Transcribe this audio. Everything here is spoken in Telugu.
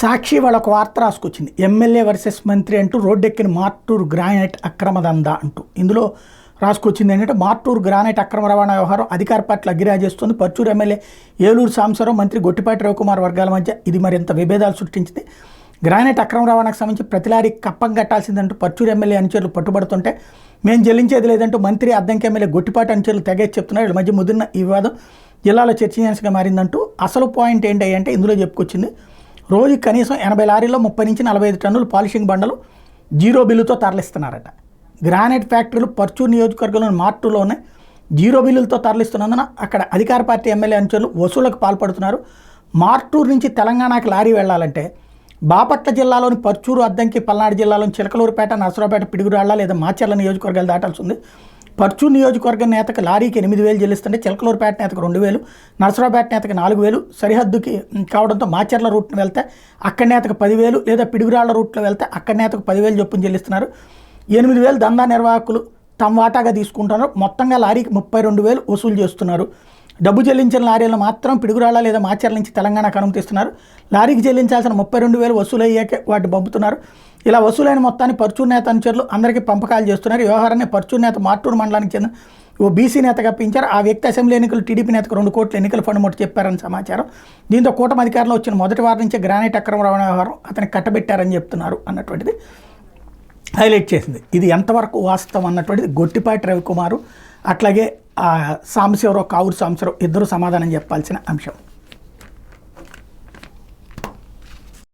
సాక్షి వాళ్ళ ఒక వార్త రాసుకొచ్చింది. ఎమ్మెల్యే వర్సెస్ మంత్రి అంటూ రోడ్డెక్కిన మార్టూరు గ్రానైట్ అక్రమ దందా అంటూ. ఇందులో రాసుకొచ్చింది ఏంటంటే, మార్టూరు గ్రానైట్ అక్రమ రవాణా వ్యవహారం అధికార పార్టీలు అగ్గిరాజేస్తుంది. పర్చూరు ఎమ్మెల్యే ఏలూరు సాంబశివరావు, మంత్రి గొట్టిపాటి రవికుమార్ వర్గాల మధ్య ఇది మరింత విభేదాలు సృష్టించింది. గ్రానైట్ అక్రమ రవాణాకు సంబంధించి ప్రతి లారీకి కప్పం కట్టాల్సిందంటూ పర్చూరు ఎమ్మెల్యే అనుచరులు పట్టుబడుతుంటే, మేము చెల్లించేది లేదంటూ మంత్రి అద్దంకి ఎమ్మెల్యే గొట్టిపాటి అనుచరులు తెగేసి చెప్తున్నారు. వీళ్ళ మధ్య ముదిరిన ఈ వివాదం జిల్లాలో చర్చనీయాంశంగా మారిందంటూ అసలు పాయింట్ ఏంటి అంటే ఇందులో చెప్పుకొచ్చింది. రోజు కనీసం 80 లారీల్లో 30 నుంచి 45 టన్నులు పాలిషింగ్ బండలు జీరో బిల్లుతో తరలిస్తున్నారట. గ్రానైట్ ఫ్యాక్టరీలు పర్చూరు నియోజకవర్గంలోని మార్టూరులో ఉన్నాయి. జీరో బిల్లులతో తరలిస్తున్నందున అక్కడ అధికార పార్టీ ఎమ్మెల్యే అనుచరులు వసూళ్లకు పాల్పడుతున్నారు. మార్టూరు నుంచి తెలంగాణకి లారీ వెళ్లాలంటే బాపట్ల జిల్లాలోని పర్చూరు, అద్దంకి, పల్నాడు జిల్లాలోని చిలకలూరుపేట, నరసరావుపేట, పిడుగురాళ్ల లేదా మాచర్ల నియోజకవర్గాలు దాటాల్సి ఉంది. పర్చూరు నియోజకవర్గం నేతకు లారీకి 8,000 చెల్లిస్తుంటే చిలకలూరుపేట నేతకు 2,000, నరసరావుపేట నేతకు 4,000 సరిహద్దుకి కావడంతో మాచర్ల రూట్ను వెళ్తే అక్కడి నేతకు 10,000 లేదా పిడుగురాళ్ల రూట్లో వెళ్తే అక్కడి నేతకు 10,000 చొప్పున చెల్లిస్తున్నారు. 8,000 దందా నిర్వాహకులు తమ వాటాగా తీసుకుంటున్నారు. మొత్తంగా లారీకి 32,000 వసూలు చేస్తున్నారు. డబ్బు చెల్లించిన లారీలను మాత్రం పిడుగురాళ్ల లేదా మాచర్ల నుంచి తెలంగాణకు అనుమతిస్తున్నారు. లారీకి చెల్లించాల్సిన 32,000 వసూలు అయ్యాకే వాటిని పంపుతున్నారు. ఇలా వసూలైన మొత్తాన్ని పర్చూరు నేత అనుచరులు అందరికీ పంపకాలు చేస్తున్నారు. ఈ వ్యవహారాన్ని పర్చూరు నేత మార్టూరు మండలానికి చెందిన ఓ బీసీ నేతగా పెంచారు. ఆ వ్యక్తి అసెంబ్లీ ఎన్నికలు టీడీపీ నేతకు 2 కోట్ల ఎన్నికల ఫండ్ మొట్టు చెప్పారని సమాచారం. దీంతో కూటమి అధికారంలో వచ్చిన మొదటి వారం నుంచే గ్రానైట్ అక్రమ రవాణా వ్యవహారం అతనికి కట్టబెట్టారని చెప్తున్నారు అన్నటువంటిది హైలైట్ చేసింది. ఇది ఎంతవరకు వాస్తవం అన్నటువంటిది గొట్టిపాటి రవికుమారు అట్లాగే సాంబశివరావు, కావూరు సాంబశివరావు ఇద్దరు సమాధానం చెప్పాల్సిన అంశం.